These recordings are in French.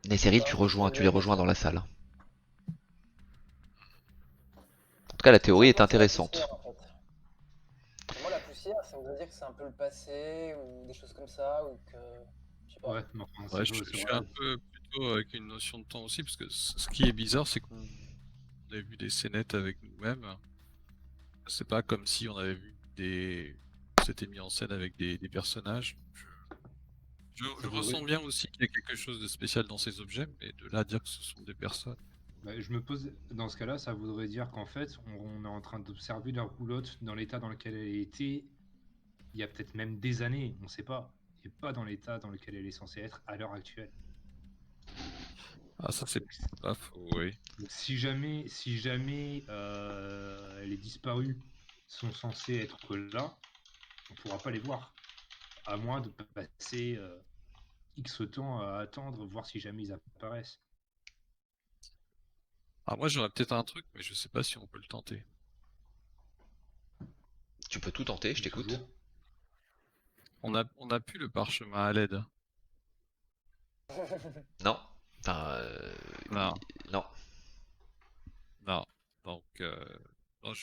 Nesseril, Bah, tu les j'avais rejoins mettre dans un la peu. salle. En tout cas, la J'ai théorie un est doute sur la intéressante. poussière en fait. Pour moi, la poussière, ça voudrait dire que c'est un peu le passé ou des choses comme ça, ou que. Je sais pas. Ouais, mais enfin, Ouais, je suis un peu plutôt avec une notion de temps aussi, parce que ce qui est bizarre, c'est qu'on a vu des scénettes avec nous-mêmes. C'est pas comme si on avait vu des. C'était mis en scène avec des personnages. Je ça voudrait. ressens bien aussi qu'il y a quelque chose de spécial dans ces objets, mais de là à dire que ce sont des personnes. Bah, je me pose, dans ce cas-là, ça voudrait dire qu'en fait, on est en train d'observer la roulotte dans l'état dans lequel elle était il y a peut-être même des années, on ne sait pas, et pas dans l'état dans lequel elle est censée être à l'heure actuelle. Ah, ça c'est Donc, pas faux, oui. si jamais les disparus sont censés être là, on ne pourra pas les voir, à moins de passer X temps à attendre, voir si jamais ils apparaissent. Ah, moi j'aurais peut-être un truc, mais je sais pas si on peut le tenter. Tu peux tout tenter, je Mais t'écoute. toujours. On a plus le parchemin à l'aide. Non. Enfin, Non, non. non. Donc, non,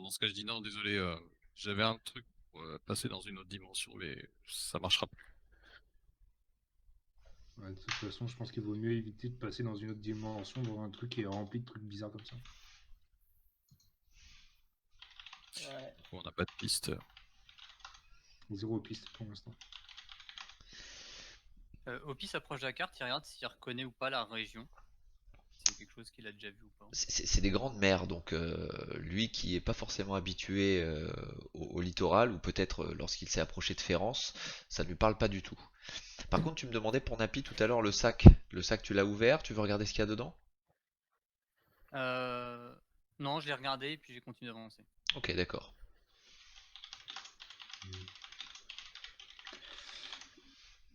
dans ce cas, je dis non, désolé. J'avais un truc pour passer dans une autre dimension, mais ça marchera plus. Ouais, de toute façon, je pense qu'il vaut mieux éviter de passer dans une autre dimension, dans un truc qui est rempli de trucs bizarres comme ça. Ouais. On n'a pas de piste. Zéro piste pour l'instant. Opi s'approche de la carte, il regarde s'il reconnaît ou pas la région. C'est quelque chose qu'il a déjà vu ou pas. C'est des grandes mers, donc lui qui est pas forcément habitué au littoral, ou peut-être lorsqu'il s'est approché de Férence, ça ne lui parle pas du tout. Par contre, tu me demandais pour Napi tout à l'heure le sac. Le sac, tu l'as ouvert, tu veux regarder ce qu'il y a dedans? Euh... Non, je l'ai regardé et puis j'ai continué d'avancer. Ok, d'accord.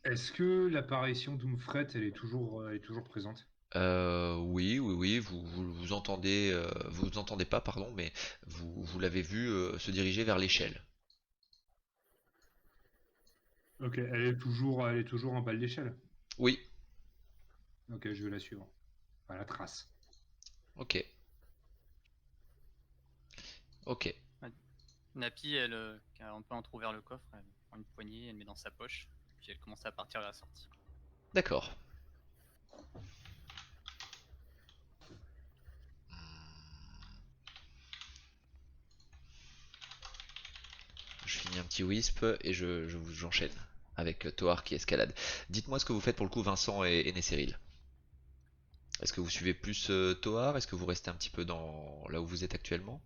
Est-ce que l'apparition d'Umfret, elle est toujours présente? Oui, oui, oui, vous entendez, vous entendez pas, pardon, mais vous l'avez vu se diriger vers l'échelle. Ok, elle est toujours en bas de l'échelle. Oui, Ok, je vais la suivre. À la trace. ok, ok, Napi, elle, qui a un peu entrouvert le coffre, elle prend une poignée, elle le met dans sa poche, puis elle commence à partir à la sortie. d'accord. Je finis un petit wisp et j'enchaîne avec Toar qui escalade. Dites-moi ce que vous faites pour le coup, Vincent et Nesseril. Est-ce que vous suivez plus Toar? Est-ce que vous restez un petit peu dans là où vous êtes actuellement?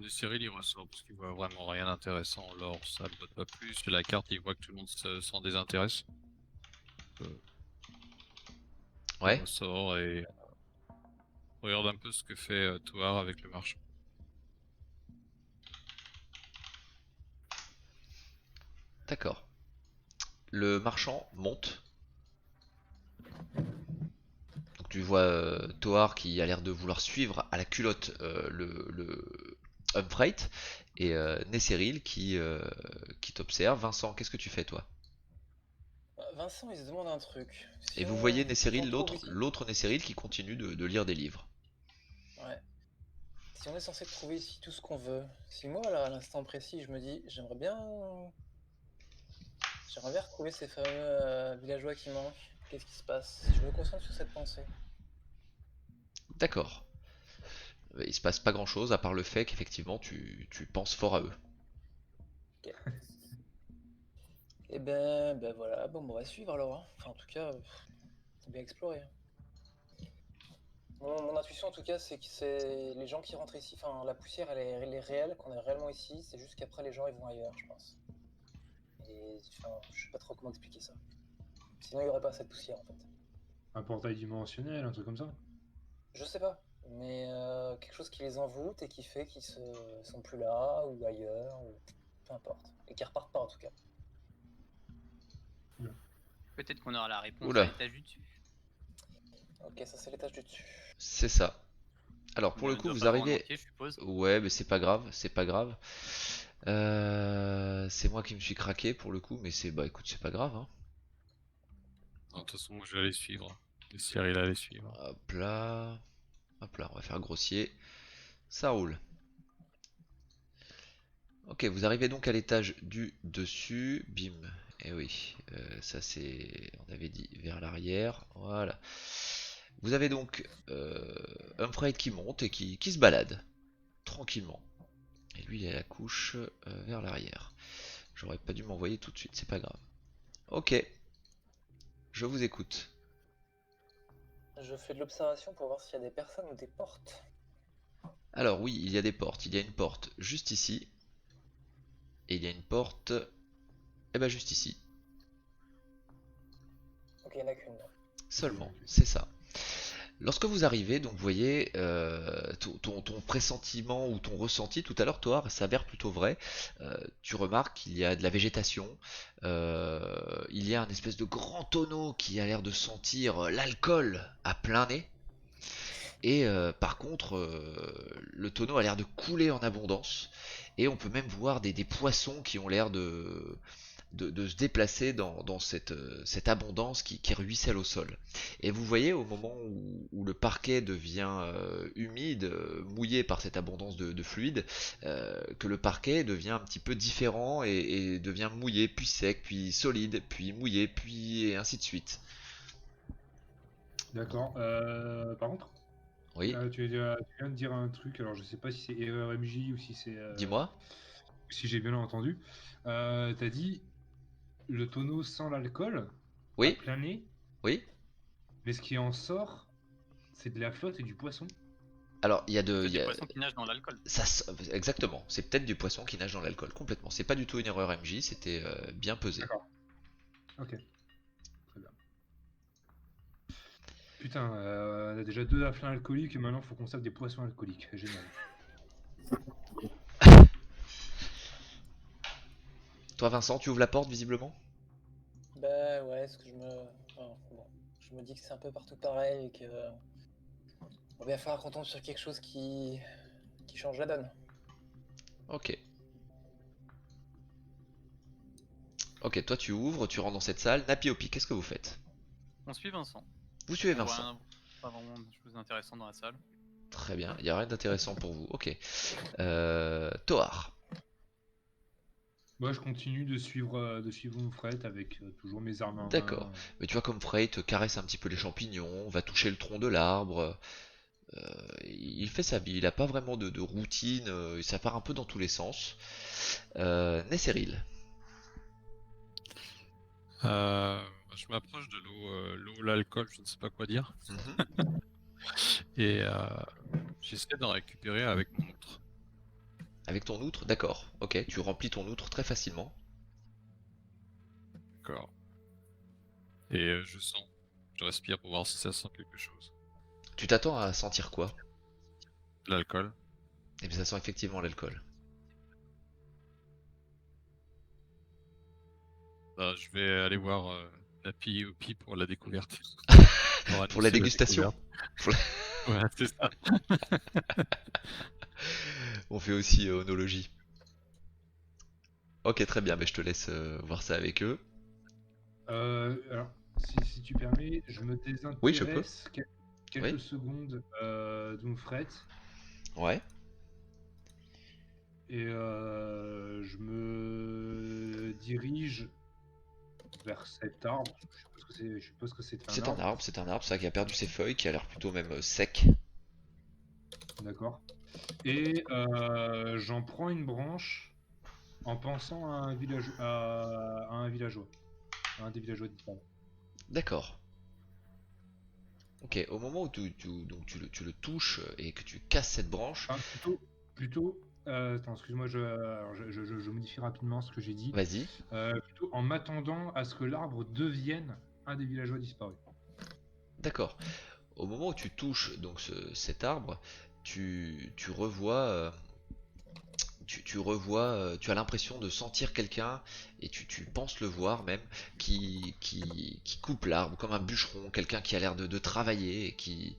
Des séries, il ressort parce qu'il voit vraiment rien d'intéressant. L'or, ça le botte pas plus. La carte, il voit que tout le monde s'en désintéresse. Euh, il Ouais, ressort et regarde un peu ce que fait Toar avec le marchand. d'accord. Le marchand monte. Donc tu vois Toar qui a l'air de vouloir suivre à la culotte le Humphrey et Nesseril qui t'observe. Vincent, qu'est-ce que tu fais toi? Vincent, il se demande un truc. Et Si vous voyez si on Nesseril, trouve ici. l'autre Nesseril qui continue de lire des livres. Ouais. Si on est censé trouver ici tout ce qu'on veut, si moi, là, à l'instant précis, je me dis, j'aimerais bien retrouver ces fameux villageois qui manquent. Qu'est-ce qui se passe? Je me concentre sur cette pensée. D'accord. Il se passe pas grand chose à part le fait qu'effectivement tu penses fort à eux. Ok. Et ben voilà, bon, on va suivre alors, hein. Enfin, en tout cas, c'est bien exploré, hein. Mon intuition, en tout cas, c'est que c'est les gens qui rentrent ici. Enfin, la poussière, elle est réelle, qu'on est réellement ici. C'est juste qu'après, les gens, ils vont ailleurs, je pense. Et enfin, je sais pas trop comment expliquer ça. Sinon, il n'y aurait pas cette poussière, en fait. Un portail dimensionnel, un truc comme ça? Je sais pas, mais quelque chose qui les envoûte et qui fait qu'ils sont plus là ou ailleurs ou peu importe, et qui repartent pas en tout cas. Oula. Peut-être qu'on aura la réponse à Oula, l'étage du dessus. Ok, ça c'est l'étage du dessus. c'est ça. Alors pour le Ne coup, doit vous pas avoir en arrivez. entier, je suppose. Ouais, mais c'est pas grave, c'est pas grave. C'est moi qui me suis craqué pour le coup, mais c'est bah écoute, c'est pas grave, hein. Non, de toute façon, moi je vais aller suivre. Et Cyril allait suivre. Hop là. Hop là, on va faire grossier. Ça roule. Ok, vous arrivez donc à l'étage du dessus. Bim. Et oui, ça c'est, on avait dit vers l'arrière. Voilà. Vous avez donc Humphrey qui monte et qui se balade tranquillement. Et lui il est à la couche vers l'arrière. J'aurais pas dû m'envoyer tout de suite, c'est pas grave. Ok, je vous écoute. Je fais de l'observation pour voir s'il y a des personnes ou des portes. Alors oui, il y a des portes. Il y a une porte juste ici. Et il y a une porte, eh ben juste ici. Ok, il n'y en a qu'une. Seulement, c'est ça. Lorsque vous arrivez, donc vous voyez, ton pressentiment ou ton ressenti tout à l'heure, Thor, s'avère plutôt vrai. Tu remarques qu'il y a de la végétation, il y a un espèce de grand tonneau qui a l'air de sentir l'alcool à plein nez. Et par contre, le tonneau a l'air de couler en abondance. Et on peut même voir des poissons qui ont l'air de se déplacer dans cette abondance qui ruisselle au sol. Et vous voyez au moment où le parquet devient humide, mouillé par cette abondance de fluide, que le parquet devient un petit peu différent et devient mouillé, puis sec, puis solide, puis mouillé, puis et ainsi de suite. D'accord. Par contre, Oui, tu viens de dire un truc, alors je sais pas si c'est erreur MJ ou si c'est dis-moi. si j'ai bien entendu. T'as dit le tonneau sans l'alcool à Oui, plein nez, oui. mais ce qui en sort, c'est de la flotte et du poisson. Alors, il y a de, C'est il y du a- poisson qui nage dans l'alcool. ça, exactement. C'est peut-être du poisson qui nage dans l'alcool, complètement. C'est pas du tout une erreur MJ, c'était bien pesé. D'accord. Ok. Très bien. Putain, on a déjà 2 afflins alcooliques et maintenant faut qu'on serve des poissons alcooliques. Génial. Toi, Vincent, tu ouvres la porte visiblement? Bah ouais, ce que je me. Enfin, bon. Je me dis que c'est un peu partout pareil et que. On va bien falloir qu'on tombe sur quelque chose qui change la donne. Ok. Ok, toi tu ouvres, tu rentres dans cette salle. Napiopi, qu'est-ce que vous faites? On suit Vincent. Vous suivez On voit Vincent. pas vraiment de choses intéressantes dans la salle. Très bien, il n'y a rien d'intéressant pour vous. Ok. Toar. Moi, je continue de suivre mon fret avec toujours mes armes en D'accord. main. Mais tu vois comme Frey te caresse un petit peu les champignons, va toucher le tronc de l'arbre. Il fait sa vie, il n'a pas vraiment de routine, ça part un peu dans tous les sens. Nesseril. Je m'approche de l'eau, l'alcool, je ne sais pas quoi dire. Mhm. Et j'essaie d'en récupérer avec mon outre. Avec ton outre, d'accord. Ok, tu remplis ton outre très facilement. D'accord. Et je sens. Je respire pour voir si ça sent quelque chose. Tu t'attends à sentir quoi? De l'alcool. Et bien ça sent effectivement l'alcool. Bah, je vais aller voir Napi Opi pour la découverte. Pour Pour la annoncer la dégustation. découverte. Pour Ouais, c'est ça. On fait aussi onologie. Ok, très bien, mais je te laisse voir ça avec eux. Alors, si tu permets, je me Oui, je peux. désintéresse Oui. quelques secondes de mon fret Ouais. et je me dirige vers cet arbre. Je suppose que c'est un arbre. C'est un arbre, ça qui a perdu ses feuilles, qui a l'air plutôt même sec. D'accord. Et j'en prends une branche en pensant à à un villageois. À un des villageois disparus. D'accord. Ok, au moment où donc tu le touches et que tu casses cette branche, Enfin, plutôt, attends, excuse-moi, alors, je modifie rapidement ce que j'ai dit. vas-y. Plutôt en m'attendant à ce que l'arbre devienne un des villageois disparus. D'accord. Au moment où tu touches donc cet arbre, tu revois, tu revois, tu as l'impression de sentir quelqu'un et tu penses le voir même qui coupe l'arbre comme un bûcheron, quelqu'un qui a l'air de travailler et qui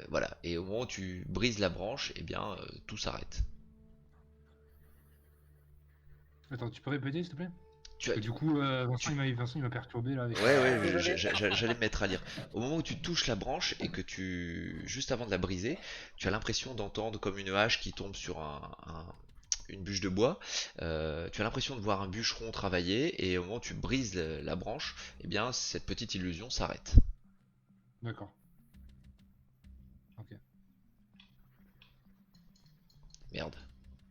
voilà. Et au moment où tu brises la branche, eh bien tout s'arrête. Attends, tu peux répéter, s'il te plaît? Tu as, Et du coup, Vincent, il m'a perturbé là avec. Ouais, Désolé. j'allais me mettre à lire. Au moment où tu touches la branche et que juste avant de la briser, tu as l'impression d'entendre comme une hache qui tombe sur une bûche de bois. Tu as l'impression de voir un bûcheron travailler et au moment où tu brises la branche, eh bien, cette petite illusion s'arrête. D'accord. Ok. Merde.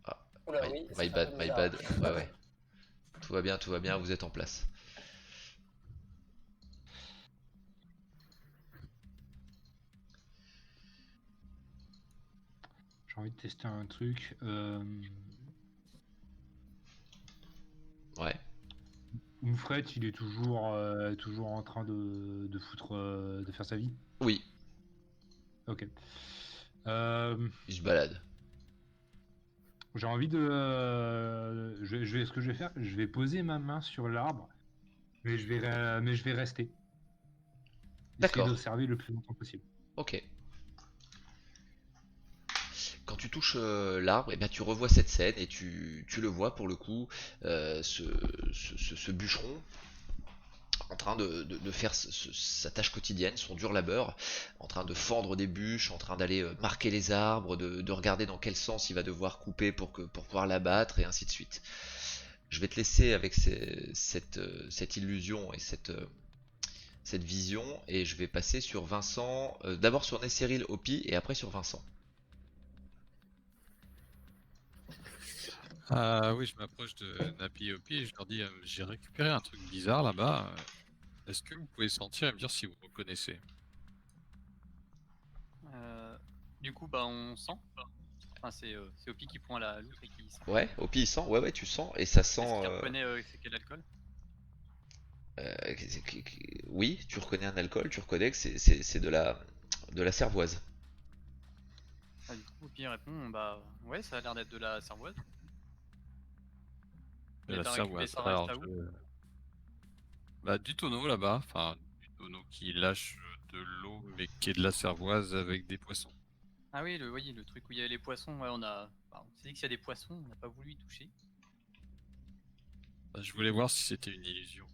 Ah, Oula, oui, ça my fait un bad, peu my bizarre. bad. Ouais, ouais. Tout va bien, vous êtes en place. J'ai envie de tester un truc. Ouais. Moufret, il est toujours en train de foutre, de faire sa vie. Oui, Ok. Euh, il se balade. j'ai envie de. Ce que je vais faire, je vais poser ma main sur l'arbre, mais je vais rester. Essayer D'accord. d'observer le plus longtemps possible. Ok. Quand tu touches l'arbre, eh bien, tu revois cette scène et tu le vois pour le coup, ce bûcheron en train de faire sa tâche quotidienne, son dur labeur, en train de fendre des bûches, en train d'aller marquer les arbres, de regarder dans quel sens il va devoir couper pour pouvoir l'abattre, et ainsi de suite. Je vais te laisser avec cette illusion et cette vision, et je vais passer sur Vincent, d'abord sur Nesseril Opi, et après sur Vincent. Ah oui, je m'approche de Napi et Opi et je leur dis j'ai récupéré un truc bizarre là-bas. Est-ce que vous pouvez sentir et me dire si vous reconnaissez? Du coup, bah, on sent. Enfin, c'est Opi qui prend la loutre et qui sent. Ouais, Opi il sent, ouais, tu sens, et ça Est-ce sent. qu'il reconnaît c'est quel alcool? Oui, tu reconnais un alcool, tu reconnais que c'est de la cervoise. Du coup, Opi répond bah ouais, ça a l'air d'être de la cervoise. De Et la t'as récupéré cervoise. ça reste Alors, à où? bah, du tonneau là-bas, enfin, du tonneau qui lâche de l'eau mais qui est de la cervoise avec des poissons. Ah oui, oui, le truc où il y a les poissons, ouais, on s'est dit que s'il y a des poissons, on n'a pas voulu y toucher. Bah, je voulais voir si c'était une illusion.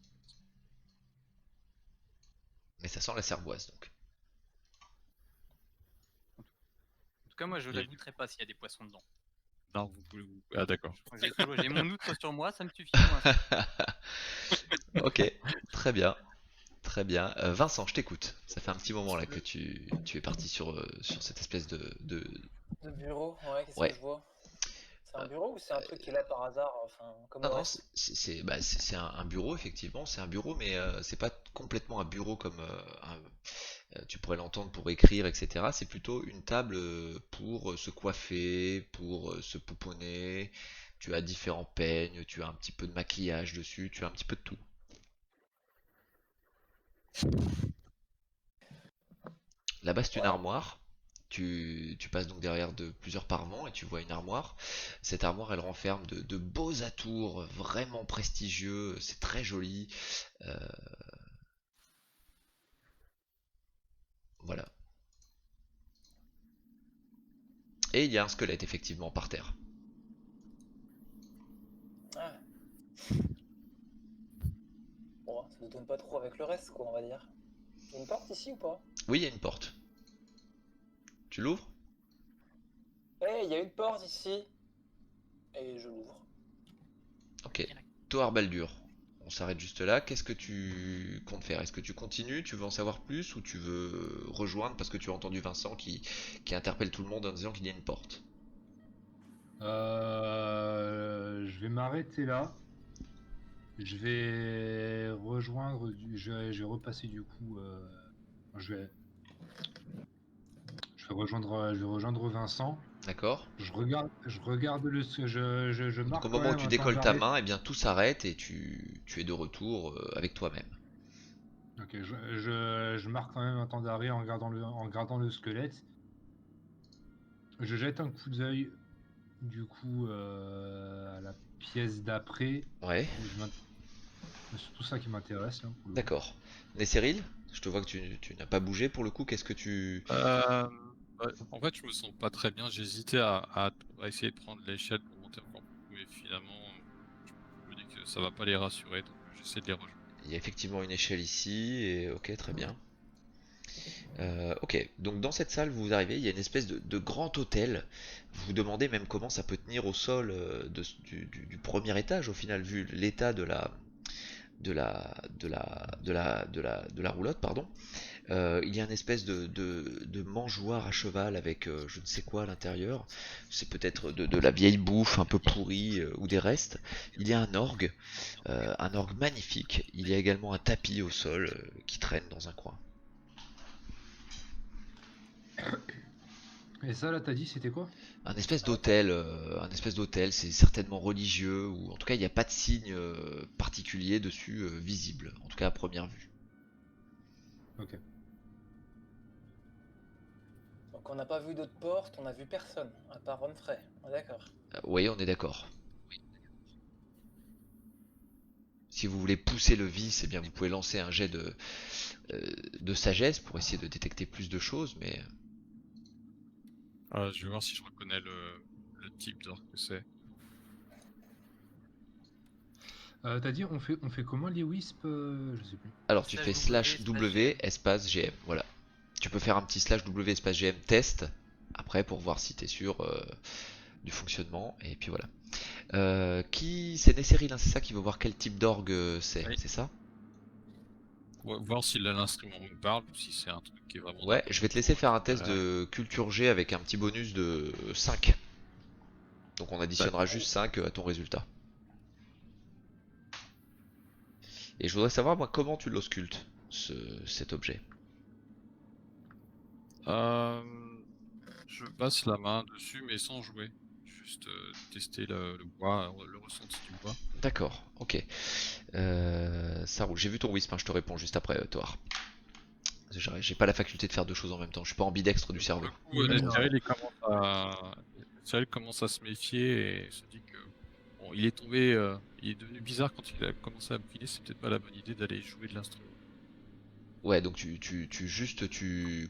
Mais ça sent la cervoise donc. En tout cas, moi, je la Et- goûterai pas s'il y a des poissons dedans. Non, Ah d'accord. J'ai mon outre sur moi, ça me suffit pour l'instant. Ok, très bien, très bien. Vincent, je t'écoute. Ça fait un petit moment là que tu es parti sur cette espèce De bureau, ouais, qu'est-ce que Ouais. je vois? C'est un bureau ou c'est un truc qui est là par hasard, enfin, comme Non, le non, reste? c'est un bureau, effectivement, c'est un bureau, mais c'est pas complètement un bureau comme tu pourrais l'entendre pour écrire, etc. C'est plutôt une table pour se coiffer, pour se pouponner. Tu as différents peignes, tu as un petit peu de maquillage dessus, tu as un petit peu de tout. Là-bas, c'est une Ouais. armoire. Tu passes donc derrière de plusieurs parements et tu vois une armoire. Cette armoire, elle renferme de beaux atours vraiment prestigieux. C'est très joli. Euh, voilà. Et il y a un squelette, effectivement, par terre. Ah, bon, ça ne donne pas trop avec le reste, quoi, on va dire. Il y a une porte ici ou pas? Oui, il y a une porte. Tu l'ouvres? Eh, il y a une porte ici! Et je l'ouvre. Ok. Toar Baldur. On s'arrête juste là. Qu'est-ce que tu comptes faire? Est-ce que tu continues? Tu veux en savoir plus? Ou tu veux rejoindre parce que tu as entendu Vincent qui interpelle tout le monde en disant qu'il y a une porte? Je vais m'arrêter là. Je vais rejoindre, je vais repasser du coup. Je vais, je vais rejoindre Vincent. D'accord? Je regarde je Donc au marque quand moment où même tu un temps décolles ta d'arrêt. main, eh bien tout s'arrête et tu es de retour avec toi-même. Ok, je marque quand même un temps d'arrêt en regardant le squelette. Je jette un coup d'œil du coup à la pièce d'après. Ouais, C'est surtout ça qui m'intéresse là, pour le coup. d'accord. Nesseril, je te vois que tu n'as pas bougé pour le coup. Qu'est-ce que tu... Euh, En fait, je me sens pas très bien. J'hésitais à essayer de prendre l'échelle pour monter encore plus haut, mais finalement, je me dis que ça va pas les rassurer, donc j'essaie de les rejoindre. Il y a effectivement une échelle ici, et ok, très bien. Ok, donc dans cette salle, vous arrivez, il y a une espèce de grand hôtel. Vous vous demandez même comment ça peut tenir au sol du premier étage, au final, vu l'état de la roulotte, pardon. Il y a une espèce de mangeoire à cheval avec je ne sais quoi à l'intérieur. C'est peut-être de la vieille bouffe un peu pourrie ou des restes. Il y a un orgue magnifique. Il y a également un tapis au sol qui traîne dans un coin. Et ça, là, t'as dit, c'était quoi? Un espèce d'hôtel, c'est certainement religieux, ou en tout cas il n'y a pas de signe particulier dessus visible, en tout cas à première vue. Ok. Donc on n'a pas vu d'autres portes, on a vu personne, à part Ronfray. D'accord. Oui, on est d'accord. Si vous voulez pousser le vice, eh bien vous pouvez lancer un jet de sagesse pour essayer de détecter plus de choses, mais Je vais voir si je reconnais le type d'or que c'est. T'as dit, on fait comment les wisp? Je sais plus. alors tu fais Slash /W espace GM, voilà. Tu peux faire un petit /W espace GM test après pour voir si t'es sûr du fonctionnement, et puis voilà. C'est Nesseril, hein, c'est ça qui veut voir quel type d'orgue c'est, Oui. c'est ça? Voir si là l'instrument me parle ou si c'est un truc qui est vraiment. Ouais, je vais te laisser faire un test d'intérêt. de culture G avec un petit bonus de 5. Donc on additionnera juste 5 à ton résultat. Et je voudrais savoir, moi, comment tu l'auscultes, cet objet. Euh, je passe la main dessus mais sans jouer. Juste tester le bois, le ressenti du bois. D'accord, ok. Ça roule. J'ai vu ton wisp, hein, je te réponds juste après, Thor. J'ai pas la faculté de faire deux choses en même temps, je suis pas ambidextre du Pour cerveau. le coup, Netheril commence à se méfier et se dit que bon, il est tombé, il est devenu bizarre quand il a commencé à bouquiner, c'est peut-être pas la bonne idée d'aller jouer de l'instrument. Ouais, donc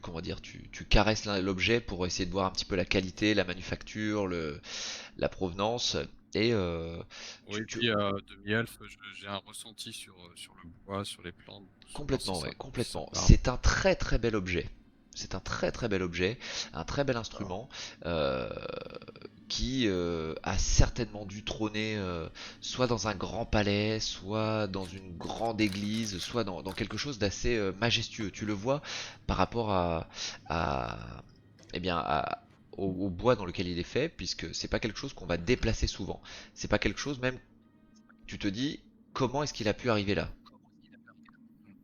comment dire, tu caresses l'objet pour essayer de voir un petit peu la qualité, la manufacture, la provenance, et Oui, et puis demi-elfe, j'ai un ressenti sur le bois, sur les plantes, voir si complètement, ouais, si ça complètement. parle. C'est un très très bel objet. C'est un très très bel objet, un très bel instrument euh, qui a certainement dû trôner soit dans un grand palais, soit dans une grande église, soit dans quelque chose d'assez majestueux. Tu le vois par rapport à, eh bien, au bois dans lequel il est fait, puisque c'est pas quelque chose qu'on va déplacer souvent. C'est pas quelque chose même, tu te dis, comment est-ce qu'il a pu arriver là?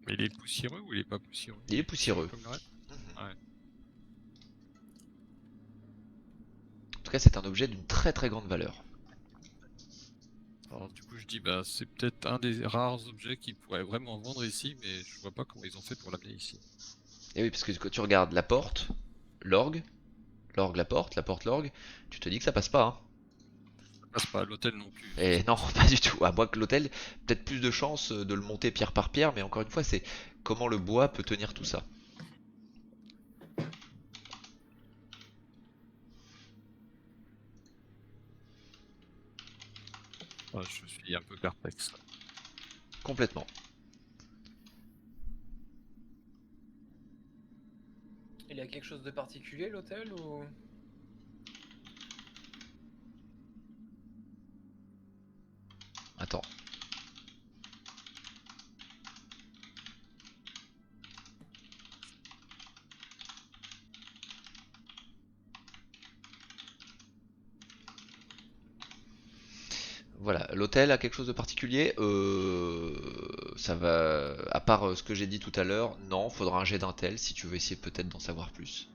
Mais il est poussiéreux ou il est pas poussiéreux? Il est poussiéreux. Comme le reste. Ouais. En tout cas, c'est un objet d'une très très grande valeur. Alors du coup je dis bah c'est peut-être un des rares objets qui pourraient vraiment vendre ici, mais je vois pas comment ils ont fait pour l'amener ici. Et oui, parce que quand tu regardes la porte, l'orgue, la porte, l'orgue, tu te dis que ça passe pas, hein. Ça passe pas à l'hôtel non plus. Et non, pas du tout. À moins que l'hôtel, peut-être plus de chance de le monter pierre par pierre, mais encore une fois, c'est comment le bois peut tenir tout ça. Je suis un peu perplexe. Complètement. Il y a quelque chose de particulier l'hôtel ou... Attends. Voilà, l'hôtel a quelque chose de particulier. Ça va, à part ce que j'ai dit tout à l'heure, non, faudra un jet d'intel si tu veux essayer peut-être d'en savoir plus.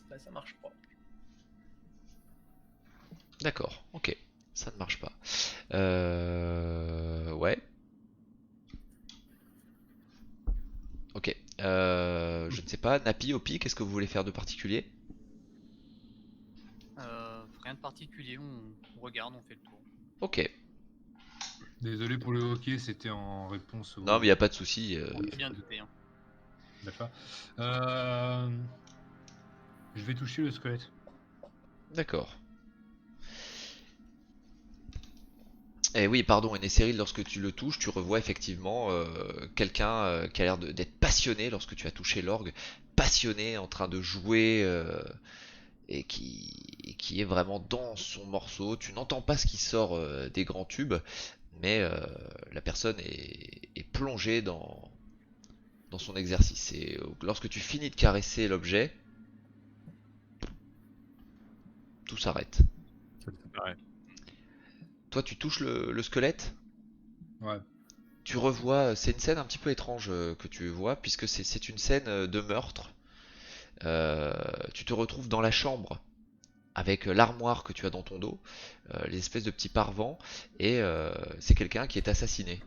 Bah ça marche pas. D'accord, ok, ça ne marche pas. Ouais. Ok. Je ne sais pas, Napi, Opi, qu'est-ce que vous voulez faire de particulier? Rien de particulier, on regarde, on fait le tour. Ok. Désolé pour le hockey, c'était en réponse au. Non, mais il n'y a pas de souci. On est bien douté. Hein. D'accord. Je vais toucher le squelette. D'accord. Et oui, pardon, et Nesseril, lorsque tu le touches, tu revois effectivement quelqu'un qui a l'air d'être passionné lorsque tu as touché l'orgue, passionné, en train de jouer, et qui est vraiment dans son morceau. Tu n'entends pas ce qui sort des grands tubes, mais la personne est plongée dans son exercice. Et lorsque tu finis de caresser l'objet, tout s'arrête. Ça me fait pareil. Toi, tu touches le squelette. Ouais. Tu revois, c'est une scène un petit peu étrange que tu vois, puisque c'est une scène de meurtre. Tu te retrouves dans la chambre avec l'armoire que tu as dans ton dos, les espèces de petits parevents, et c'est quelqu'un qui est assassiné.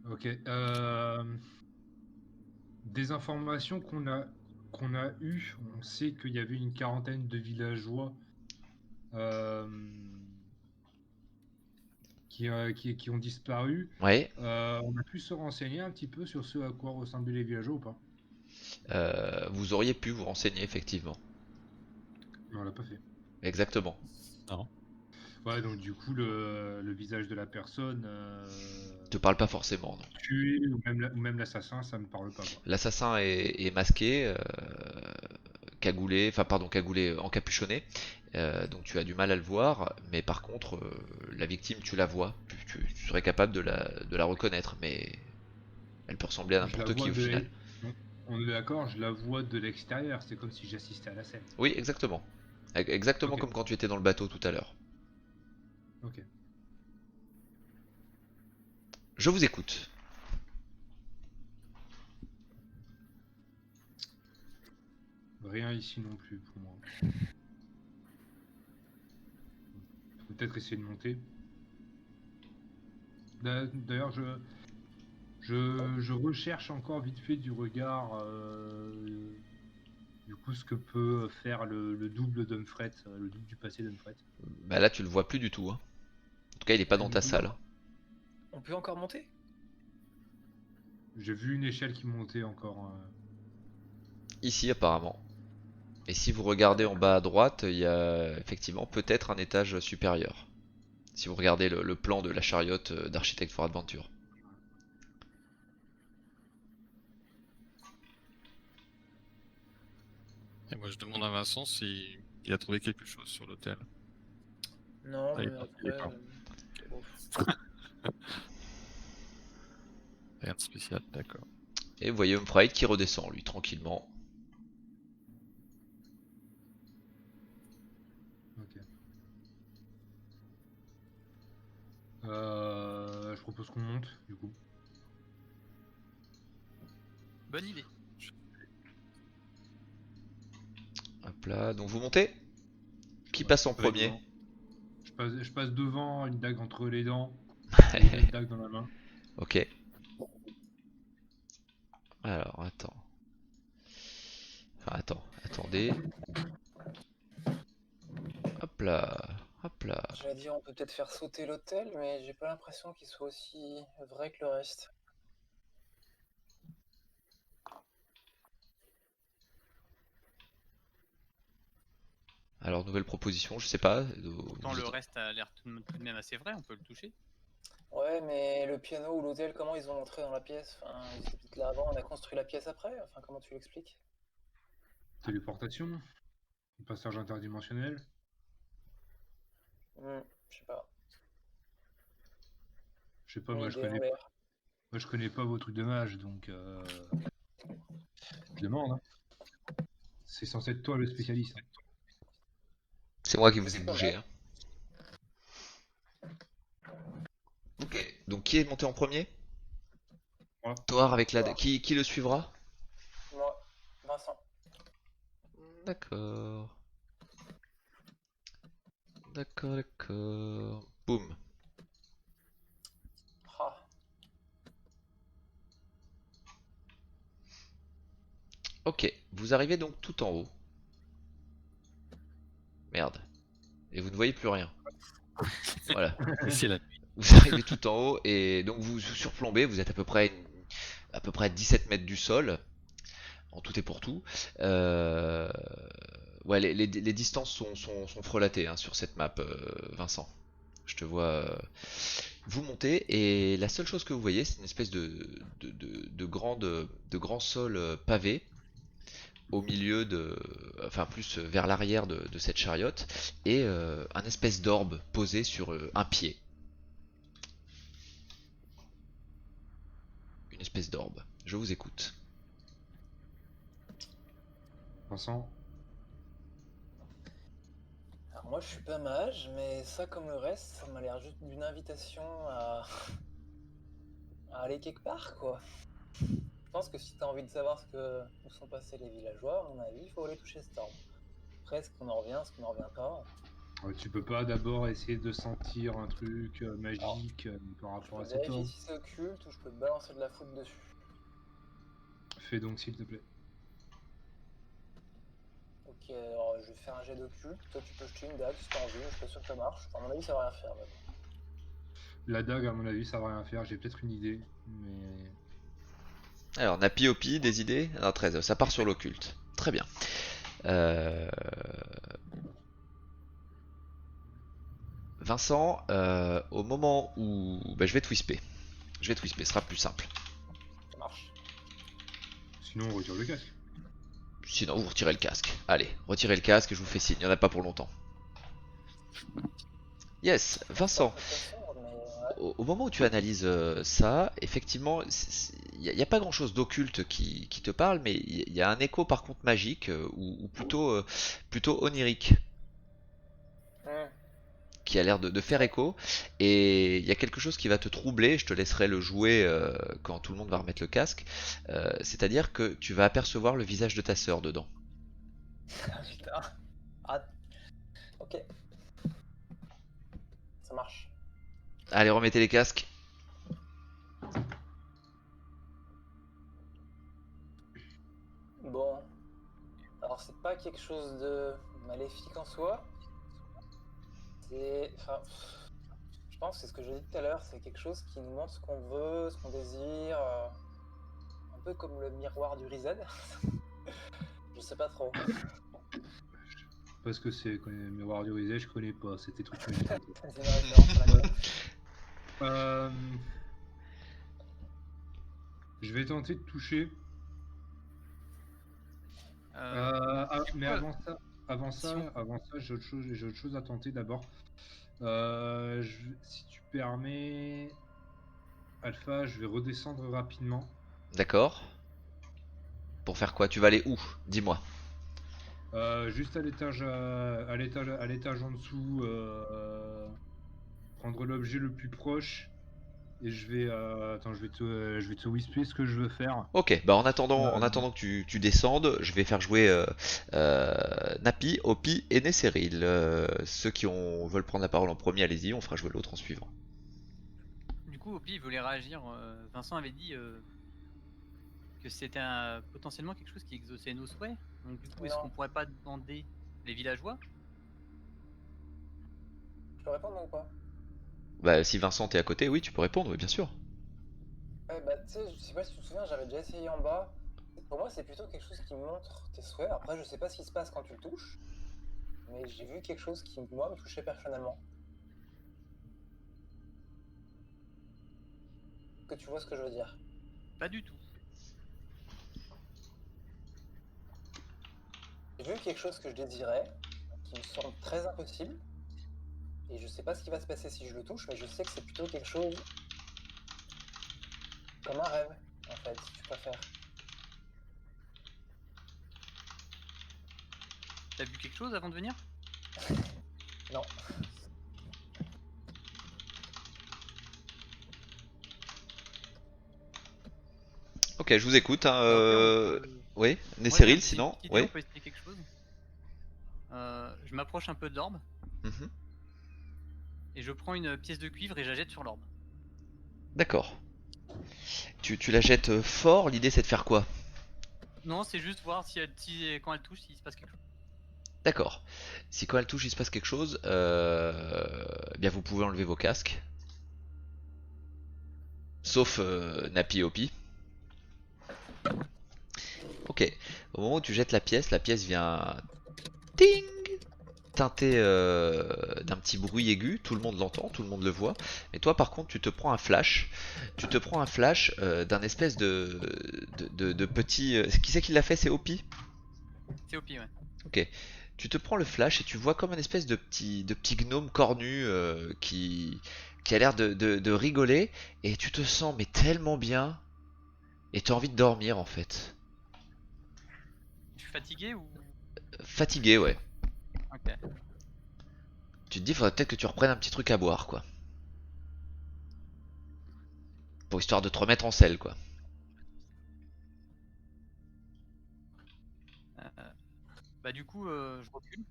Ok. Des informations qu'on a eues, on sait qu'il y avait une quarantaine de villageois euh, qui ont disparu. Ouais, On a pu se renseigner un petit peu sur ce à quoi ressemblaient les villageois ou pas? vous auriez pu vous renseigner effectivement. Mais on l'a pas fait. Exactement. Non. Ouais, donc du coup, le visage de la personne Te parle pas forcément, non. tuée ou même l'assassin, ça me parle pas, quoi. L'assassin est masqué, cagoulé, enfin pardon, cagoulé, encapuchonné. Donc tu as du mal à le voir, mais par contre, la victime, tu la vois. Tu serais capable de la reconnaître, mais elle peut ressembler à Je la n'importe qui vois au final. on est d'accord, je la vois de l'extérieur, c'est comme si j'assistais à la scène. Oui, exactement. Exactement Ok, comme quand tu étais dans le bateau tout à l'heure. ok. Je vous écoute. Rien ici non plus pour moi. Faut peut-être essayer de monter. D'ailleurs, je recherche encore vite fait du regard, du coup, ce que peut faire le double d'Humphrey, le double du passé d'Humphrey. Bah là, tu le vois plus du tout, hein. En tout cas, il est pas dans ta salle. On peut encore monter? J'ai vu une échelle qui montait encore. Ici, apparemment. Et si vous regardez en bas à droite, il y a effectivement peut-être un étage supérieur. Si vous regardez le plan de la chariote d'Architect for Adventure. Et moi, je demande à Vincent s'il il a trouvé quelque chose sur l'hôtel. Non, Ah, il est mais pas- il est après. pas. Bof. Rien de spécial, d'accord. Et vous voyez Humphrey qui redescend, lui, tranquillement. Ok. Je propose qu'on monte, du coup. Bonne idée. Hop là, donc vous montez? Qui passe en Avec premier? devant. Je passe devant, une dague entre les dents, et une autre dague dans la main. Ok. Alors, attends. Enfin, attendez. Hop là, hop là. J'allais dire, on peut peut-être faire sauter l'hôtel, mais j'ai pas l'impression qu'il soit aussi vrai que le reste. Alors, nouvelle proposition, je sais pas. Pourtant, le reste a l'air tout de même assez vrai, on peut le toucher. Ouais, mais le piano ou l'hôtel, comment ils ont entré dans la pièce? Enfin, ils étaient peut-être là avant, on a construit la pièce après? Enfin, comment tu l'expliques? Téléportation, passage interdimensionnel. Je sais pas. Je sais pas, Une moi idée en l'air. je connais pas vos trucs de mage, donc je demande. Hein. C'est censé être toi le spécialiste. Hein. C'est moi qui vous ai C'est pas bougé, mal. hein. Ok. Donc, qui est monté en premier? Moi. Toar avec la. Toar. Qui le suivra? Moi, Vincent. D'accord. D'accord, d'accord. Boum. Ah, Ok. Vous arrivez donc tout en haut. Merde. Et vous ne voyez plus rien. Voilà. Et c'est la nuit. Vous arrivez tout en haut et donc vous surplombez. Vous êtes à peu près à 17 mètres du sol. en tout et pour tout. Euh, Ouais, les distances sont frelatées hein, sur cette map, Vincent. Je te vois. Vous montez et la seule chose que vous voyez, c'est une espèce de grand sol pavé au milieu de, enfin plus vers l'arrière de cette chariote et un espèce d'orbe posé sur un pied. Une espèce d'orbe. Je vous écoute. Vincent, Alors moi je suis pas mage, mais ça comme le reste, ça m'a l'air juste d'une invitation à aller quelque part quoi. Je pense que si t'as envie de savoir où sont passés les villageois, à mon avis, il faut aller toucher Storm. Après, est-ce qu'on en revient, est-ce qu'on en revient pas? tu peux pas d'abord essayer de sentir un truc Alors, magique par je rapport peux à cet vérifier orbe? si c'est occulte ou je peux te balancer de la foudre dessus. Fais donc s'il te plaît. Ok, alors je vais faire un jet d'occulte. Toi, tu peux jeter une dague si t'as envie, mais je suis pas sûr que ça marche. Enfin, à mon avis, ça va rien faire. Mais bon. La dague, à mon avis, ça va rien faire. J'ai peut-être une idée, mais Alors, Napi Opi, des idées? Non, 13, ça part sur l'occulte. Très bien. Euh, Vincent, au moment où. Bah, je vais te whisper. Je vais te whisper, ce sera plus simple. Ça marche. sinon on retire le casque. Sinon, vous retirez le casque. Allez, retirez le casque et je vous fais signe. Il n'y en a pas pour longtemps. Yes, C'est pas Vincent, très très sombre, mais ouais. au moment où tu analyses ça, effectivement, il n'y a pas grand-chose d'occulte qui te parle, mais il y a un écho par contre magique, ou plutôt onirique, Hmm. qui a l'air de faire écho, et il y a quelque chose qui va te troubler, je te laisserai le jouer quand tout le monde va remettre le casque, c'est-à-dire que tu vas apercevoir le visage de ta sœur dedans. Ah putain. Ah, ok. Ça marche. Allez, remettez les casques. Bon. Alors, c'est pas quelque chose de maléfique en soi. C'est. Enfin. Je pense que c'est ce que j'ai dit tout à l'heure, c'est quelque chose qui nous montre ce qu'on veut, ce qu'on désire. Un peu comme le miroir du Reset. Je sais pas trop. Parce que c'est miroir du Risé, je connais pas. C'était trucs magiques. C'est une référence à la gueule. Euh, Je vais tenter de toucher. Mais avant si ça, j'ai autre chose à tenter d'abord. Si tu permets, Alpha, je vais redescendre rapidement. D'accord? Pour faire quoi? Tu vas aller où? Dis-moi. Juste à l'étage en dessous, prendre l'objet le plus proche. Et je vais, attends, je vais te whisper ce que je veux faire. Ok, bah en Euh, attendant que tu descendes, je vais faire jouer Napi, Opi et Nesseril. Ceux veulent prendre la parole en premier, allez-y, on fera jouer l'autre en suivant. Du coup, Opi il voulait réagir. Vincent avait dit que c'était potentiellement quelque chose qui exauçait nos souhaits. Donc du coup, est-ce Non. qu'on pourrait pas demander les villageois? Je peux répondre ou pas? Bah si Vincent t'es à côté, oui, tu peux répondre, oui, bien sûr. Ouais, bah tu sais, je sais pas si tu te souviens, j'avais déjà essayé en bas. Pour moi, c'est plutôt quelque chose qui montre tes souhaits. Après, je sais pas ce qui se passe quand tu le touches, mais j'ai vu quelque chose qui, moi, me touchait personnellement. Que tu vois ce que je veux dire. Pas du tout. J'ai vu quelque chose que je désirais, qui me semble très impossible, et je sais pas ce qui va se passer si je le touche, mais je sais que c'est plutôt quelque chose comme un rêve, en fait, si tu préfères. T'as vu quelque chose avant de venir? Non. Ok, je vous écoute. Hein, Bah, au pire, Oui, moi, Nesseril j'ai une sinon, petite idée, oui. on peut essayer quelque chose. Je m'approche un peu de l'orbe Mhm. et je prends une pièce de cuivre et je la jette sur l'orbe. D'accord. Tu la jettes fort, l'idée c'est de faire quoi? Non, c'est juste voir quand elle touche, s'il se passe quelque chose. D'accord. Si quand elle touche il se passe quelque chose, eh bien vous pouvez enlever vos casques. Sauf Napi et Opi. Ok. Ok. Au moment où tu jettes la pièce vient ting teinter d'un petit bruit aigu. Tout le monde l'entend, tout le monde le voit. Et toi, par contre, tu te prends un flash. Tu te prends un flash d'un espèce de petit. Qui c'est qui l'a fait? C'est Opi? C'est OP, ouais. Ok. Tu te prends le flash et tu vois comme un espèce de petit gnome cornu qui a l'air de rigoler. Et tu te sens mais tellement bien. Et tu as envie de dormir en fait. Je suis fatigué ou. Fatigué, ouais. Ok. Tu te dis, faudrait peut-être que tu reprennes un petit truc à boire, quoi. Pour histoire de te remettre en selle, quoi. Euh, Bah, du coup, je recule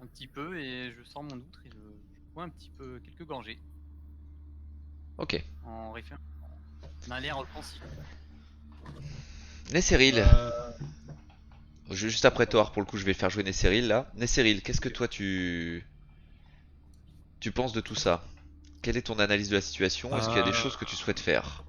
un petit peu et je sors mon outre et je bois un petit peu quelques gorgées Ok. en référant d'un air pensif. Nesseril. Euh, Juste après Pardon. toi, pour le coup, je vais faire jouer Nesseril, là. Nesseril, qu'est-ce que Ok. toi tu penses de tout ça? Quelle est ton analyse de la situation? Est-ce qu'il y a des Euh, choses que tu souhaites faire?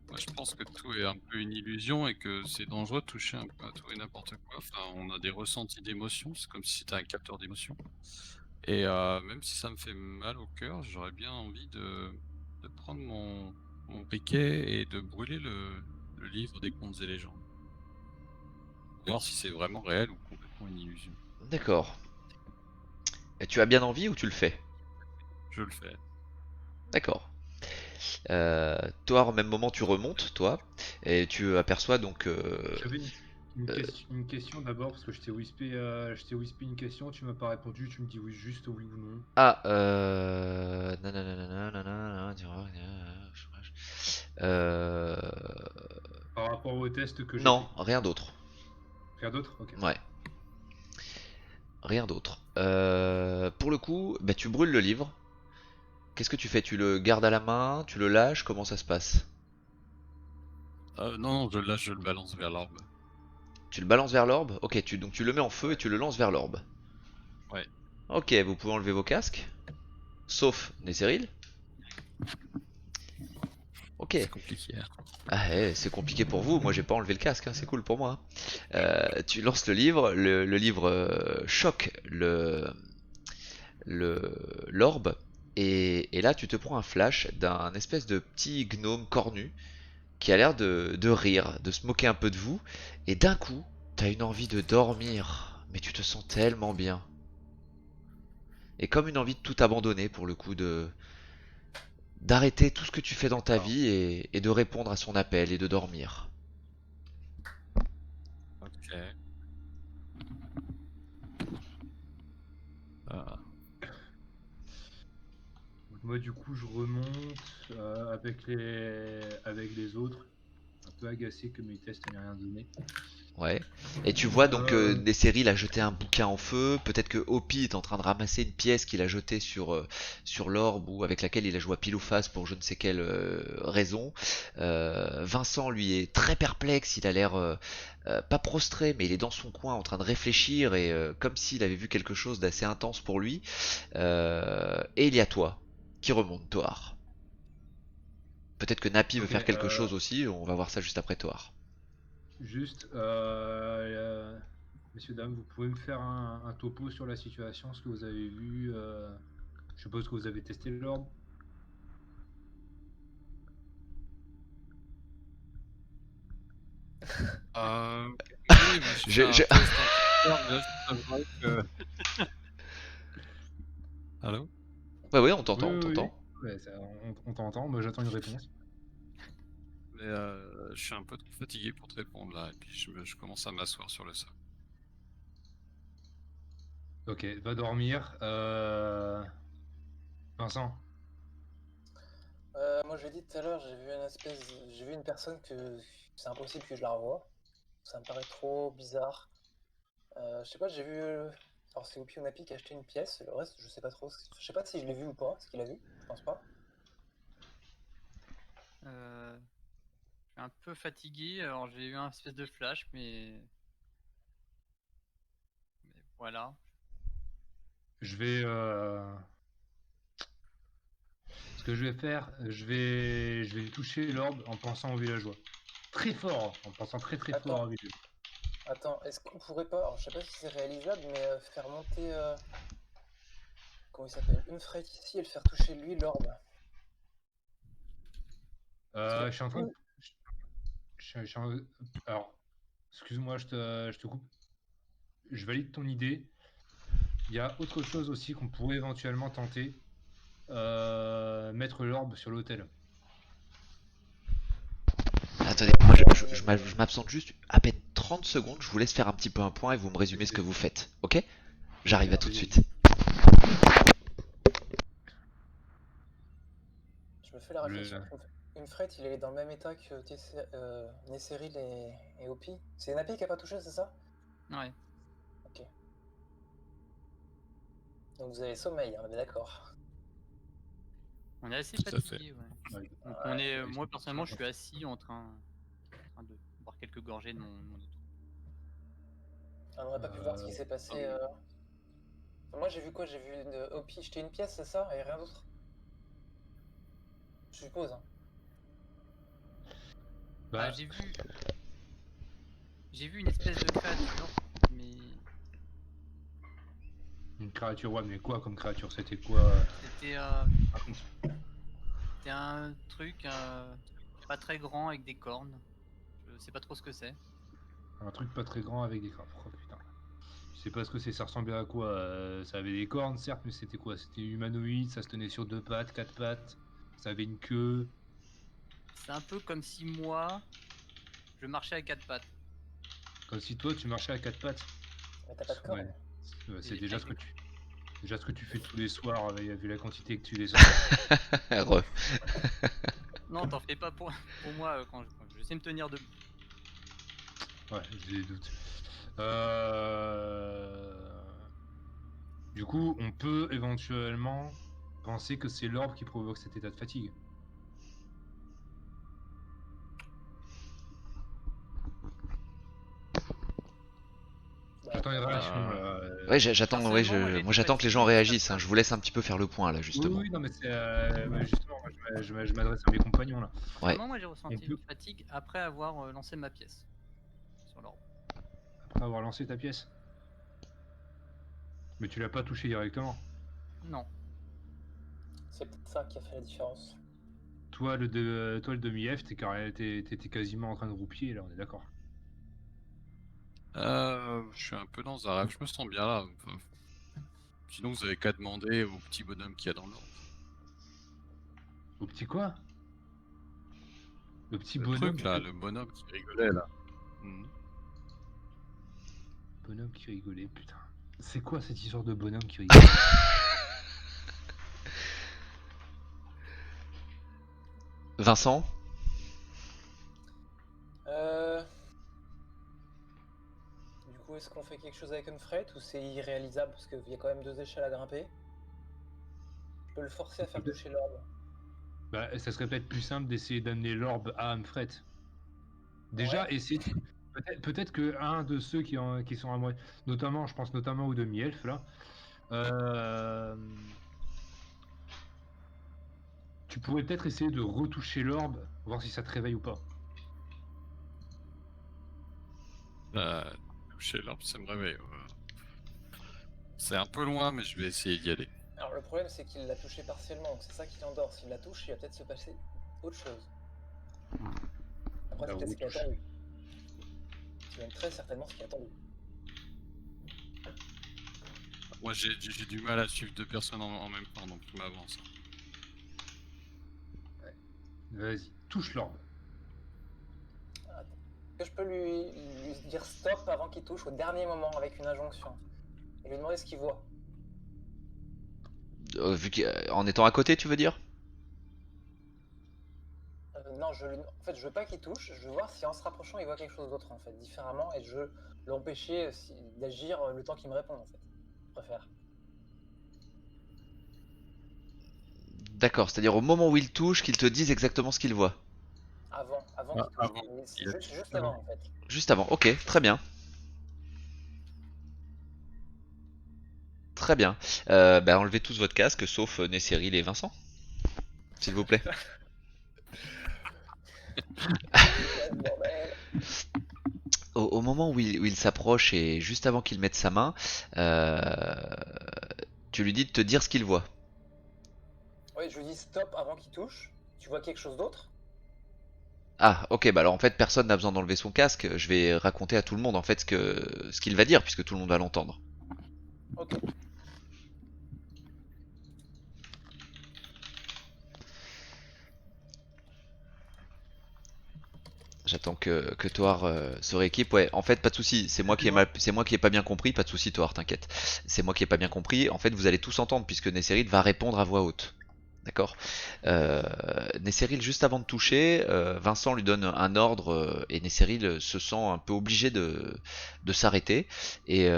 Moi, je pense que tout est un peu une illusion et que c'est dangereux de toucher un peu à tout et n'importe quoi. Enfin, on a des ressentis d'émotions, c'est comme si c'était un capteur d'émotions. Et même si ça me fait mal au cœur, j'aurais bien envie de prendre mon briquet et de brûler le livre des contes et légendes. Voir si c'est vraiment réel ou complètement une illusion. D'accord. Et tu as bien envie ou tu le fais? Je le fais. D'accord. Toi, au même moment, tu remontes, toi, et tu aperçois donc. J'avais Euh, une question d'abord, parce que je t'ai whispé une question, tu m'as pas répondu, tu me dis oui, juste oui ou non. Nananana, nanana, Euh... Par rapport au test que j'ai Non, fait. rien d'autre. Rien d'autre? Ok. Ouais, rien d'autre. Pour le coup, bah, tu brûles le livre. Qu'est-ce que tu fais? Tu le gardes à la main? Tu le lâches? Comment ça se passe? Non, non, je le balance vers l'arbre. Tu le balances vers l'orbe? Ok, donc tu le mets en feu et Ouais, tu le lances vers l'orbe. ouais. Ok, vous pouvez enlever vos casques. Sauf Nézéril. Ok. C'est compliqué, hein. Ah, c'est compliqué pour vous, moi j'ai pas enlevé le casque, hein, c'est cool pour moi, hein. Tu lances le livre, le livre choque l'orbe, et là tu te prends un flash d'un espèce de petit gnome cornu qui a l'air de rire, de se moquer un peu de vous, et d'un coup, t'as une envie de dormir, mais tu te sens tellement bien. Et comme une envie de tout abandonner pour le coup, d'arrêter tout ce que tu fais dans ta D'accord. vie et de répondre à son appel et de dormir. Ok. Ah, Donc moi du coup je remonte avec les autres, un peu agacé que mes tests n'aient rien donné. Ouais. Et tu vois donc Euh, Nesseril a jeté un bouquin en feu. Peut-être que Hopi est en train de ramasser une pièce qu'il a jetée sur l'orbe ou avec laquelle il a joué à pile ou face pour je ne sais quelle raison. Vincent lui est très perplexe. Il a l'air pas prostré, mais il est dans son coin en train de réfléchir et comme s'il avait vu quelque chose d'assez intense pour lui. Et il y a toi qui remonte, Toar. Peut-être que Napi veut ok, faire quelque chose aussi. On va voir ça juste après Toar. juste, messieurs, dames, vous pouvez me faire un topo sur la situation, ce que vous avez vu. Je suppose que vous avez testé l'orbe. oui, mais j'ai fait Je, un je... test un peu fort, mais là, je t'avouerai que... Allô? Ouais, ouais, Oui, on oui, oui. t'entend. Ouais, on t'entend, mais j'attends une réponse. Mais je suis un peu trop fatigué pour te répondre là, et puis je commence à m'asseoir sur le sol. Ok, va dormir. Vincent, Moi, je l'ai dit tout à l'heure, j'ai vu une personne que c'est impossible que je la revoie. Ça me paraît trop bizarre. Je sais pas, j'ai vu. Alors, c'est Opi Onapi qui a acheté une pièce. Le reste, je sais pas trop. Je sais pas si je l'ai vu ou pas. Est-ce qu'il a vu? Je pense pas. Je suis un peu fatigué, alors j'ai eu un espèce de flash, mais voilà. je vais. Ce que je vais faire, je vais toucher l'orbe en pensant aux villageois. Très fort, en pensant très très fort aux villageois. Attends, est-ce qu'on pourrait pas, alors je sais pas si c'est réalisable, mais faire monter, comment il s'appelle, une frette ici et le faire toucher lui l'orbe. Je suis en train de... je suis en- Alors, excuse-moi, je te coupe. Je valide ton idée. Il y a autre chose aussi qu'on pourrait éventuellement tenter. Mettre l'orbe sur l'autel. Attendez, moi je m'absente juste à peine 30 secondes, je vous laisse faire un petit peu un point et vous me résumez ce que vous faites, ok? J'arrive à tout de suite. Je me fais la réflexion. Une frette, il est dans le même état que Nesseril et Opi. C'est Napi qui a pas touché, c'est ça? Ouais. Ok. Donc vous avez sommeil, on est d'accord. On est assez Tout à fait. fatigué, ouais. Ouais. Donc on est, moi personnellement, je suis assis en train de boire quelques gorgées de mon eau. On n'aurait pas pu voir ce qui s'est passé. Moi j'ai vu quoi? J'ai vu une Opi jeter une pièce, c'est ça? Et rien d'autre? Je suppose. Hein. Bah, Ah, j'ai vu une espèce de créature, mais une créature, ouais, mais quoi comme créature? C'était quoi? c'était c'était un truc pas très grand avec des cornes. Je sais pas trop ce que c'est. Un truc pas très grand avec des crapes. Oh putain. Je sais pas ce que c'est, ça ressemblait à quoi? Ça avait des cornes, certes, mais c'était quoi? C'était humanoïde, ça se tenait sur 2 pattes, 4 pattes, ça avait une queue. C'est un peu comme si moi, je marchais à quatre pattes. Comme si toi tu marchais à 4 pattes. Mais t'as pas de corps. Ouais. C'est Et déjà ce avec que déjà ce que tu fais tous les soirs, vu la quantité que tu descends. Re. Non, t'en fais pas pour moi quand je sais me tenir debout. Ouais, j'ai des doutes. Du coup, on peut éventuellement penser que c'est l'orbe qui provoque cet état de fatigue. J'attends une réaction là. Ouais, j'attends, ouais, Personnellement, moi, j'ai moi été j'attends que les gens fatigué réagissent, hein. jusqu'à Je vous laisse un petit peu faire le point là, Oui, justement. oui, non, mais c'est justement, moi, je m'adresse à mes compagnons là. Ouais. Personnellement, moi j'ai ressenti On peut- une fatigue après avoir lancé ma pièce sur l'orbe. Après avoir lancé ta pièce. Mais tu l'as pas touché directement. Non. C'est peut-être ça qui a fait la différence. Toi, le demi-F, t'étais quasiment en train de roupier là, on est d'accord. Je suis un peu dans un rêve, je me sens bien là. Enfin, sinon, vous avez qu'à demander au petit bonhomme qu'il y a dans l'ordre. Au petit quoi? Le petit Le bonhomme. truc là, le bonhomme qui rigolait là. Bonhomme qui rigolait, putain. C'est quoi cette histoire de bonhomme qui rigolait? Vincent? Du coup, est-ce qu'on fait quelque chose avec une frette ou c'est irréalisable parce qu'il y a quand même 2 échelles à grimper? Je peux le forcer à faire toucher l'orbe. Bah, ça serait peut-être plus simple d'essayer d'amener l'orbe à Amfret. Déjà, Ouais. essayer. Peut-être que un de ceux qui sont à moi, notamment, je pense notamment au demi-elfe là. Tu pourrais peut-être essayer de retoucher l'orbe, voir si ça te réveille ou pas. Toucher l'arbre, ça me réveille. C'est un peu loin, mais je vais essayer d'y aller. Alors le problème c'est qu'il l'a touché partiellement, donc c'est ça qui l'endort. S'il la touche, il va peut-être se passer autre chose. Après, c'est peut-être ce qui est attendu. C'est même très certainement ce qui est attendu. Moi, j'ai du mal à suivre 2 personnes en même temps, donc je m'avance. Vas-y, touche l'orbe. Est-ce que je peux lui dire stop avant qu'il touche au dernier moment avec une injonction? Et lui demander ce qu'il voit. En étant à côté, tu veux dire? Non, en fait, je veux pas qu'il touche, je veux voir si en se rapprochant il voit quelque chose d'autre en fait, différemment, et je veux l'empêcher d'agir le temps qu'il me répond en fait. Je préfère. D'accord, c'est-à-dire au moment où il touche, qu'il te dise exactement ce qu'il voit. Avant Ah, qu'il touche. avant. C'est juste avant en fait. Juste avant, ok, très bien. Très bien. Bah enlevez tous votre casque, sauf Nesseril et Vincent. s'il vous plaît. Bordel. Au moment où il s'approche et juste avant qu'il mette sa main, euh, tu lui dis de te dire ce qu'il voit. Ouais, je lui dis stop avant qu'il touche. Tu vois quelque chose d'autre? Ah, ok, bah alors en fait personne n'a besoin d'enlever son casque. Je vais raconter à tout le monde en fait ce qu'il va dire puisque tout le monde va l'entendre. Ok. J'attends que Toar se rééquipe. Ouais, en fait, pas de souci. C'est moi qui ai pas bien compris. Pas de souci, Toar, t'inquiète. C'est moi qui ai pas bien compris. En fait, vous allez tous entendre puisque Nesseril va répondre à voix haute. D'accord. Nesseril, juste avant de toucher, Vincent lui donne un ordre et Nesseril se sent un peu obligé de s'arrêter. Et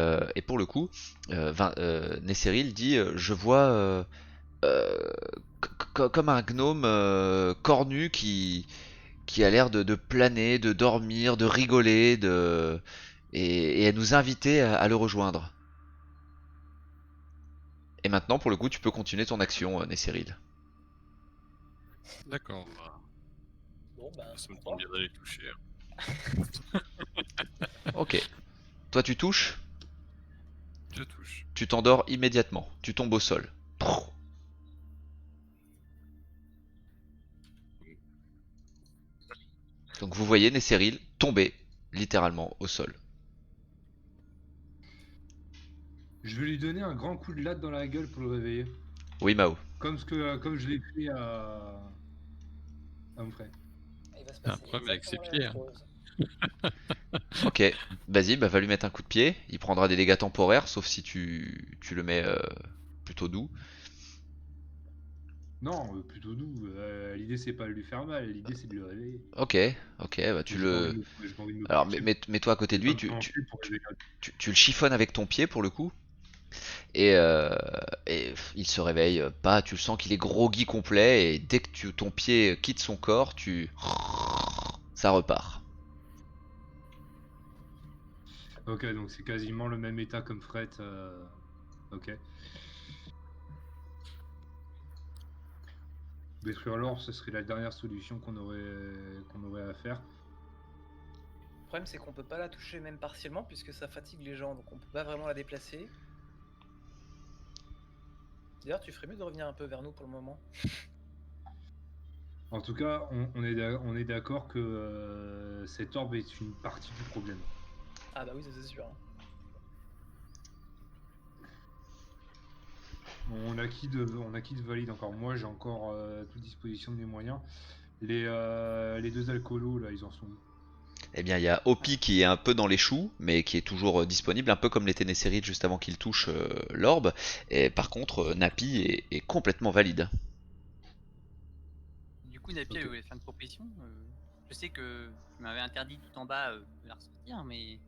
pour le coup, Nesseril dit je vois euh, comme un gnome cornu qui a l'air de planer, de dormir, de rigoler, et à nous inviter à le rejoindre. Et maintenant, pour le coup, tu peux continuer ton action, Nesseril. D'accord. Bon, ben, Ça me au tente revoir. bien d'aller toucher. Ok. Toi, tu touches, Je touche. tu t'endors immédiatement. Tu tombes au sol. Donc vous voyez Nesseril tomber littéralement au sol. Je vais lui donner un grand coup de latte dans la gueule pour le réveiller. Oui, Mao. Comme je l'ai fait à mon frère. Il va se Un passer problème avec ses exactement la pieds. même Hein. chose. Ok, vas-y, bah va lui mettre un coup de pied. Il prendra des dégâts temporaires, sauf si tu le mets plutôt doux. Non, plutôt doux. L'idée c'est pas de lui faire mal, l'idée c'est de le réveiller. Ok, ok, bah tu le. J'ai pas envie de me Alors pencher, mets-toi à côté je de vais pas lui, me pencher pour réveiller. tu le chiffonnes avec ton pied pour le coup. Et, euh, et il se réveille pas, tu le sens qu'il est groggy complet et dès que ton pied quitte son corps, ça repart. Ok, donc c'est quasiment le même état comme Fret. Ok. Détruire l'or, ce serait la dernière solution qu'on aurait à faire. Le problème, c'est qu'on peut pas la toucher même partiellement puisque ça fatigue les gens, donc on peut pas vraiment la déplacer. D'ailleurs, tu ferais mieux de revenir un peu vers nous pour le moment. En tout cas, on est d'accord que cet orbe est une partie du problème. Ah bah oui, ça c'est sûr. On a qui de valide encore? Moi, j'ai encore toute disposition de mes moyens. Les deux alcoolos, là, ils en sont où? Eh bien, il y a Opi qui est un peu dans les choux, mais qui est toujours disponible, un peu comme l'était Nesserid juste avant qu'il touche l'orbe. Et par contre, Napi est complètement valide. Du coup, Napier Ok. voulait faire une proposition. Je sais que tu m'avais interdit tout en bas de la ressortir, mais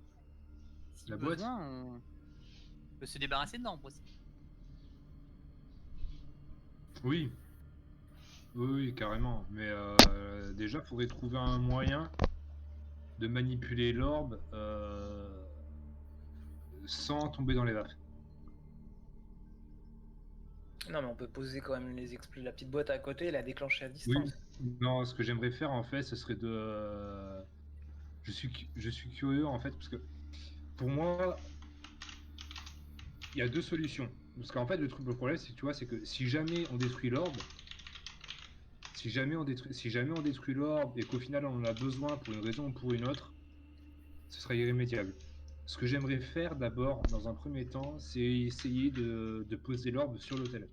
si La boîte? besoin, on peut se débarrasser de l'ambre aussi. Oui. Oui, oui, carrément. Mais déjà, il faudrait trouver un moyen de manipuler l'orbe sans tomber dans les vagues. Non, mais on peut poser quand même la petite boîte à côté et la déclencher à Oui. distance. Non, ce que j'aimerais faire, en fait, ce serait de... je suis curieux, en fait, parce que pour moi, il y a deux solutions. Parce qu'en fait, le problème, c'est que tu vois, c'est que si jamais on détruit l'orbe, si jamais on détruit l'orbe et qu'au final on en a besoin pour une raison ou pour une autre, ce sera irrémédiable. Ce que j'aimerais faire d'abord, dans un premier temps, c'est essayer de poser l'orbe sur l'autel.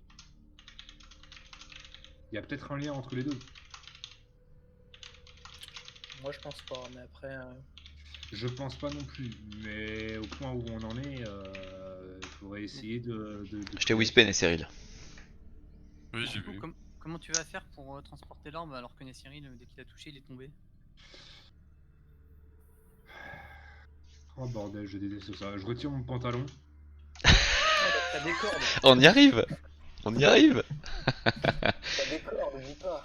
Il y a peut-être un lien entre les deux. Moi, je pense pas, mais après. Je pense pas non plus, mais au point où on en est, il faudrait essayer de Je t'ai trouver. whispé, Nesseril. Oui, Du j'ai coup, vu. comment tu vas faire pour transporter l'orbe alors que Nessiril, dès qu'il a touché, il est tombé? Oh bordel, je déteste ça. Je retire mon pantalon. T'as des cordes, On y arrive. On y arrive. t'as des cordes, n'oublie pas.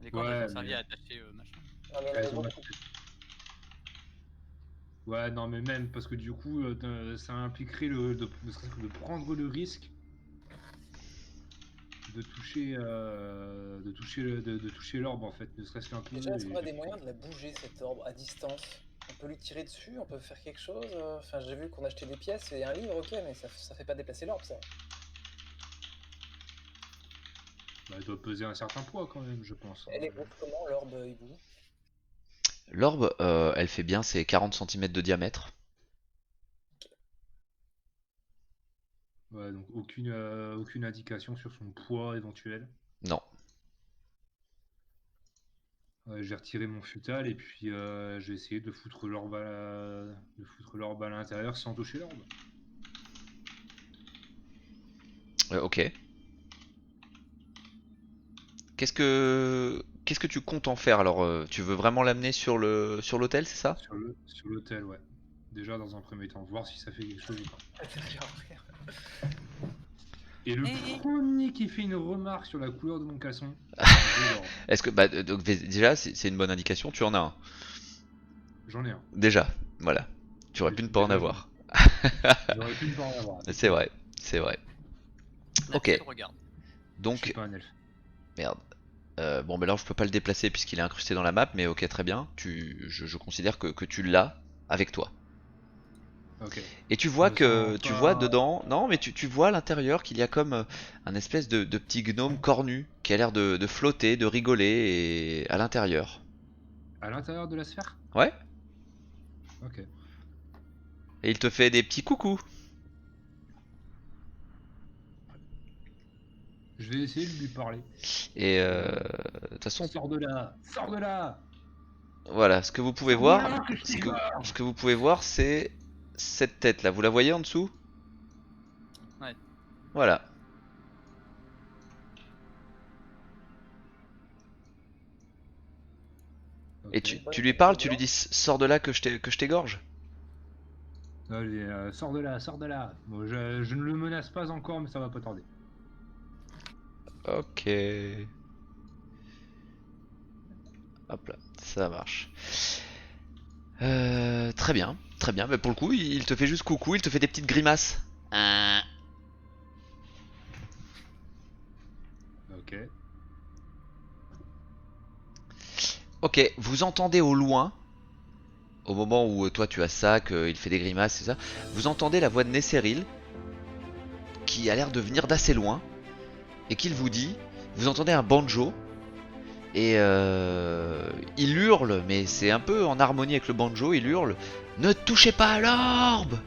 Les cordes, elles Ouais, ont servi mais à attacher machin. Non, mais il y en avait elles ont beaucoup. Ouais, non, mais même parce que du coup, ça impliquerait ne serait-ce que de prendre le risque de toucher l'orbe en fait, ne serait-ce qu'un peu. Déjà, est-ce qu'on a et- des moyens de la bouger cette orbe à distance? On peut lui tirer dessus, on peut faire quelque chose. Enfin, j'ai vu qu'on achetait des pièces et un livre, ok, mais ça fait pas déplacer l'orbe, ça. Bah, elle doit peser un certain poids quand même, je pense. Elle est grosse comment l'orbe, hibou? L'orbe, elle fait bien ses 40 cm de diamètre. Ouais, donc aucune indication sur son poids éventuel. Non. Ouais, j'ai retiré mon futal et puis j'ai essayé de foutre l'orbe à l'intérieur sans toucher l'orbe. Ok. Qu'est-ce que tu comptes en faire alors? Tu veux vraiment l'amener sur l'hôtel, c'est ça? Sur l'hôtel, ouais. Déjà dans un premier temps, voir si ça fait quelque chose ou pas. Et le premier qui fait une remarque sur la couleur de mon caleçon, je l'orbe. Est-ce que bah donc déjà c'est une bonne indication, tu en as un. J'en ai un. Déjà, voilà. Tu aurais pu ne pas en Déjà, avoir. J'aurais pu ne pas en avoir. C'est vrai, c'est vrai. La Ok. fiole regarde. Je Donc suis pas un elfe. merde. Bon, ben là, je peux pas le déplacer puisqu'il est incrusté dans la map, mais ok, très bien. Je considère que tu l'as avec toi. Ok. Et tu vois Me que sens tu pas- vois dedans, non, mais tu vois à l'intérieur qu'il y a comme un espèce de petit gnome cornu qui a l'air de flotter, de rigoler et à l'intérieur. À l'intérieur de la sphère? Ouais. Ok. Et il te fait des petits coucous. Je vais essayer de lui parler. Et de toute façon, Sors de là! Sors de là! voilà, ce que vous pouvez Sors de voir, là, que je t'égorge. ce que vous pouvez voir, c'est cette tête là. Vous la voyez en dessous? Ouais. Voilà. Et Ok. tu lui parles, tu lui dis sors de là que je t'égorge. Allez, sors de là, sors de là. Bon, je ne le menace pas encore, mais ça va pas tarder. Ok. Hop là, ça marche. Très bien, très bien. Mais pour le coup, il te fait juste coucou, il te fait des petites grimaces. Ok. Ok, vous entendez au loin, au moment où toi tu as ça, qu'il fait des grimaces, c'est ça. Vous entendez la voix de Nesseril qui a l'air de venir d'assez loin et qu'il vous dit. Vous entendez un banjo et il hurle, mais c'est un peu en harmonie avec le banjo. Il hurle, ne touchez pas à l'orbe.